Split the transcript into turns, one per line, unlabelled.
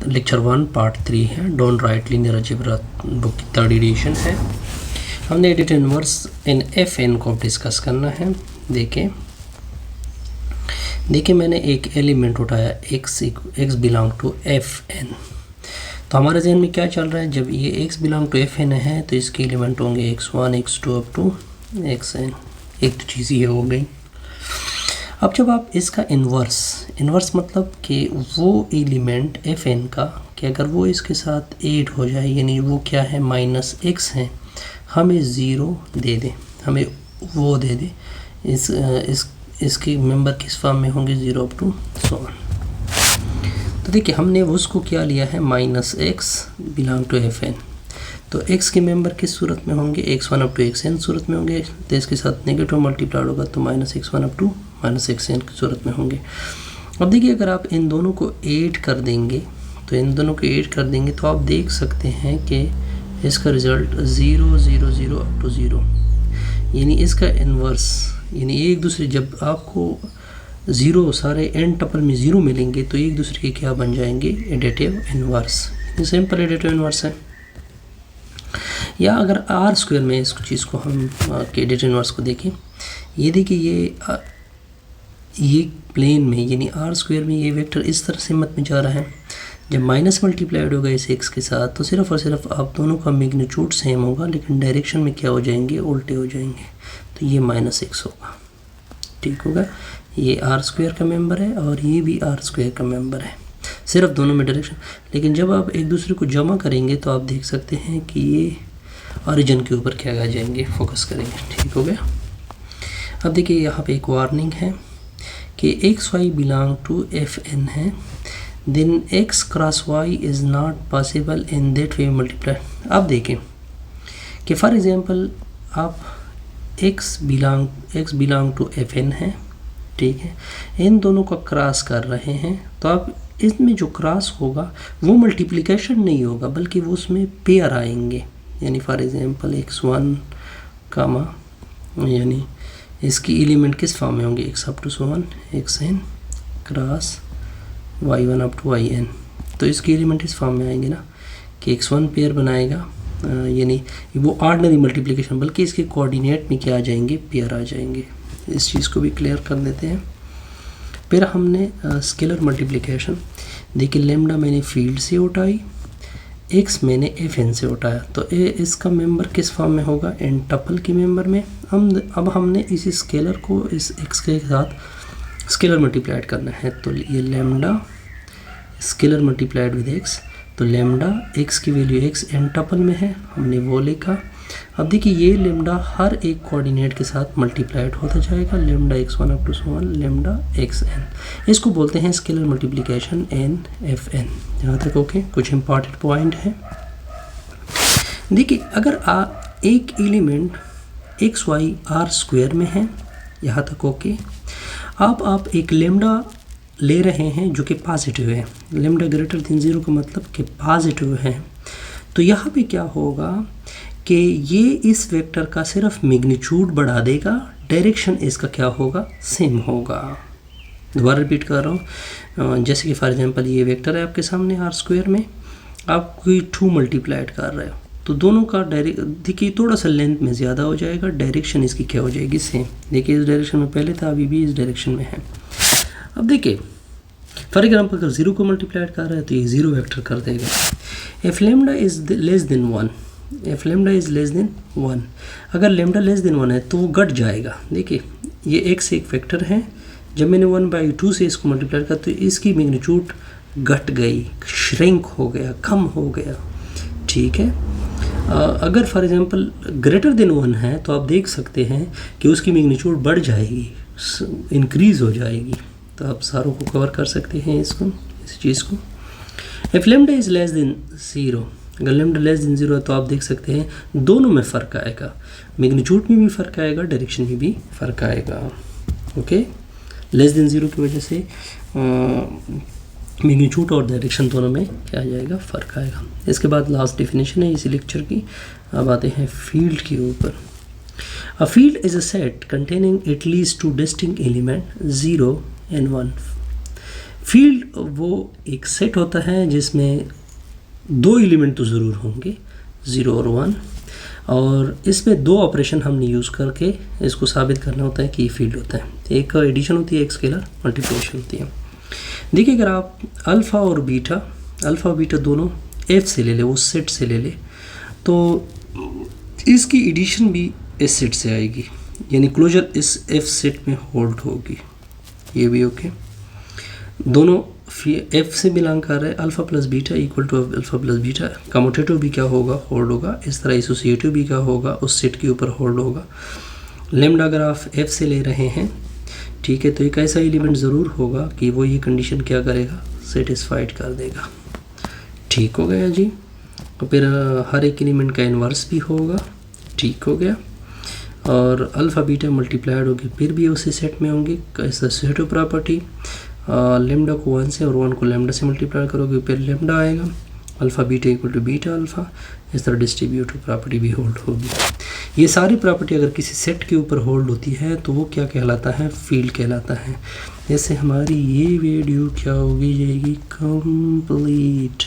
Lecture 1 part 3 है, don't write linear algebra book की 3rd edition है। हमने additive inverse in F N को डिस्कस करना है। देखिए मैंने एक एलिमेंट उठाया x belong to F N. तो हमारे जहन में क्या चल रहा है, जब ये x belong to F N है तो इसके एलिमेंट होंगे x1 x2 up to xn। एक तो चीज़ ये हो गई। अब जब आप इसका इन्वर्स मतलब कि वो एलिमेंट एफ एन का कि अगर वो इसके साथ ऐड हो जाए, यानी वो क्या है -x है, हमें 0 दे दे, हमें वो दे दे, इसके मेंबर किस फॉर्म में होंगे 0 अप टू so on। तो देखिए हमने उसको क्या लिया है -x belong to F N. तो x के मेंबर किस सूरत में होंगे, x1 अप टू xn सूरत में होंगे। तो इसके साथ नेगेटिव मल्टीप्लाइड होगा तो -x1 अप टू -xn की सूरत में होंगे। अब देखिए अगर आप इन दोनों को ऐड कर देंगे तो आप देख सकते हैं कि इसका रिज़ल्ट 0 0 0 अप टू 0, यानी इसका इन्वर्स, यानी एक दूसरे, जब आपको 0 सारे एन टपल में 0 मिलेंगे तो एक दूसरे के क्या बन जाएंगे, additive inverse. Simple additive inverse है। या अगर आर स्क्वायर में इस चीज़ को हम एडिटिव इन्वर्स को देखें, ये देखिए ये प्लेन में यानी आर स्क्वायर में ये वेक्टर इस तरह से मत में जा रहा है। जब माइनस मल्टीप्लाइड होगा इस x के साथ तो सिर्फ और सिर्फ आप दोनों का मैग्नीट्यूड सेम होगा, लेकिन डायरेक्शन में क्या हो जाएंगे, उल्टे हो जाएंगे। तो ये -x होगा, ठीक होगा। ये आर स्क्वायर का मेंबर है और ये भी आर स्क्वायर का मेंबर है, सिर्फ दोनों में डायरेक्शन। लेकिन जब आप एक दूसरे को जमा करेंगे तो आप देख सकते हैं कि ये ओरिजिन के ऊपर क्या आ जाएंगे, फोकस करेंगे, ठीक हो गया। अब देखिए यहाँ पे एक वार्निंग है कि xy belong to F N है, then x cross y is not possible in that way multiply. अब देखें कि फॉर एग्जांपल आप x belong to F N है, ठीक है, इन दोनों का क्रॉस कर रहे हैं तो आप इसमें जो क्रॉस होगा वो मल्टीप्लिकेशन नहीं होगा बल्कि वो उसमें पेयर आएंगे। यानी फॉर एग्जांपल x1 कामा, यानी इसकी एलिमेंट किस फॉर्म में होंगे, x up to so on xn cross y1 up to yn। तो इसकी एलिमेंट इस फॉर्म में आएंगे ना कि x1 पेयर बनाएगा, यानी वो ऑर्डिनरी मल्टीप्लिकेशन, बल्कि इसके कोऑर्डिनेट में क्या आ जाएंगे, पेयर आ जाएंगे। इस चीज़ को भी क्लियर कर देते हैं। फिर हमने स्केलर मल्टीप्लिकेशन देखिए, लेमडा मैंने फील्ड से उठाई, x मैंने एफ एन से उठाया, तो इसका मेंबर किस फॉर्म में होगा, एन टपल के मेंबर में। अब हमने इसी स्केलर को इस x के साथ स्केलर मल्टीप्लाइड करना है, तो ये lambda scalar multiplied with x, तो लेमडा x की वैल्यू x एन टपल में है, हमने वो लिखा। अब देखिए ये लेमडा हर एक कोऑर्डिनेट के साथ मल्टीप्लाइड होता जाएगा, lambda x1 up to so on lambda xn। इसको बोलते हैं scalar multiplication in F N. यहाँ तक ओके। कुछ इंपॉर्टेंट पॉइंट है। देखिए अगर एक एलिमेंट xy आर स्क्वायर में है, यहाँ तक ओके। आप एक लेमडा ले रहे हैं जो कि पॉजिटिव है, लेमडा ग्रेटर देन 0 का मतलब कि पॉजिटिव है, तो यहाँ पे क्या होगा कि ये इस वेक्टर का सिर्फ मैग्नीट्यूड बढ़ा देगा, डायरेक्शन इसका क्या होगा, सेम होगा। दोबारा रिपीट कर रहा हूँ, जैसे कि फॉर एग्जांपल ये वेक्टर है आपके सामने आर स्क्वायर में, आप कोई 2 मल्टीप्लाइड कर रहे हो तो दोनों का देखिए थोड़ा सा लेंथ में ज़्यादा हो जाएगा, डायरेक्शन इसकी क्या हो जाएगी, सेम। देखिए इस डायरेक्शन में पहले था, अभी भी इस डायरेक्शन में है। अब देखिए फॉर एग्जाम्पल अगर 0 को मल्टीप्लाइड कर रहा है तो ये 0 वेक्टर कर देगा। F lambda is less than 1, F lambda is less than 1, अगर लेमडा लेस देन 1 है तो वो घट जाएगा। देखिए ये x एक वेक्टर है, जब मैंने 1/2 से इसको मल्टीप्लाई किया तो इसकी मैग्नीट्यूड घट गई, श्रिंक हो गया, कम हो गया, ठीक है। अगर फॉर एग्जांपल ग्रेटर देन 1 है तो आप देख सकते हैं कि उसकी मैग्नीट्यूड बढ़ जाएगी, इंक्रीज़ हो जाएगी। तो आप सारों को कवर कर सकते हैं इसको, इस चीज़ को। F lambda is less than 0, अगर लेमडा लेस देन 0 है तो आप देख सकते हैं दोनों में फ़र्क आएगा, मैग्नीट्यूड में भी फ़र्क आएगा, डायरेक्शन में भी फ़र्क आएगा। ओके, लेस देन 0 की वजह से मैग्नीट्यूड और डायरेक्शन दोनों में क्या आ जाएगा, फ़र्क आएगा। इसके बाद लास्ट डेफिनेशन है इसी लेक्चर की। अब आते हैं फील्ड के ऊपर। A field is a set containing at least 2 distinct element 0 and 1। Field वो एक सेट होता है जिसमें 2 एलिमेंट तो ज़रूर होंगे, 0 और 1, और इसमें 2 ऑपरेशन हमने यूज़ करके इसको साबित करना होता है कि ये फील्ड होता है। एक एडिशन होती है, एक स्केलर मल्टीप्लिकेशन होती है। देखिए अगर आप अल्फ़ा और बीटा दोनों एफ से ले ले, उस सेट से ले ले, तो इसकी एडिशन भी इस सेट से आएगी, यानी क्लोजर इस एफ सेट में होल्ड होगी। ये भी ओके। दोनों एफ से बिलोंग कर रहे हैं, alpha plus beta equal to alpha plus beta, commutative भी क्या होगा, होल्ड होगा। इस तरह एसोसिएटिव भी क्या होगा, उस सेट के ऊपर होल्ड होगा। लेम्डा अगर आप एफ से ले रहे हैं, ठीक है, तो एक ऐसा एलिमेंट ज़रूर होगा कि वो ये कंडीशन क्या करेगा, सेटिस्फाइड कर देगा। ठीक हो गया जी। तो फिर हर एक एलिमेंट का इन्वर्स भी होगा, ठीक हो गया। और अल्फ़ा बीटा मल्टीप्लाइड होगी फिर भी उसी सेट में होंगे, एसोसिएटिव प्रॉपर्टी। लेम्डा को 1 से और 1 को लेम्डा से मल्टीप्लाई करोगे फिर लेम्डा आएगा, alpha beta equal to beta alpha. इस तरह डिस्ट्रीब्यूटिव प्रॉपर्टी भी होल्ड होगी। ये सारी प्रॉपर्टी अगर किसी सेट के ऊपर होल्ड होती है तो वो क्या कहलाता है, फील्ड कहलाता है। जैसे हमारी ये वीडियो क्या होगी जाएगी कंप्लीट।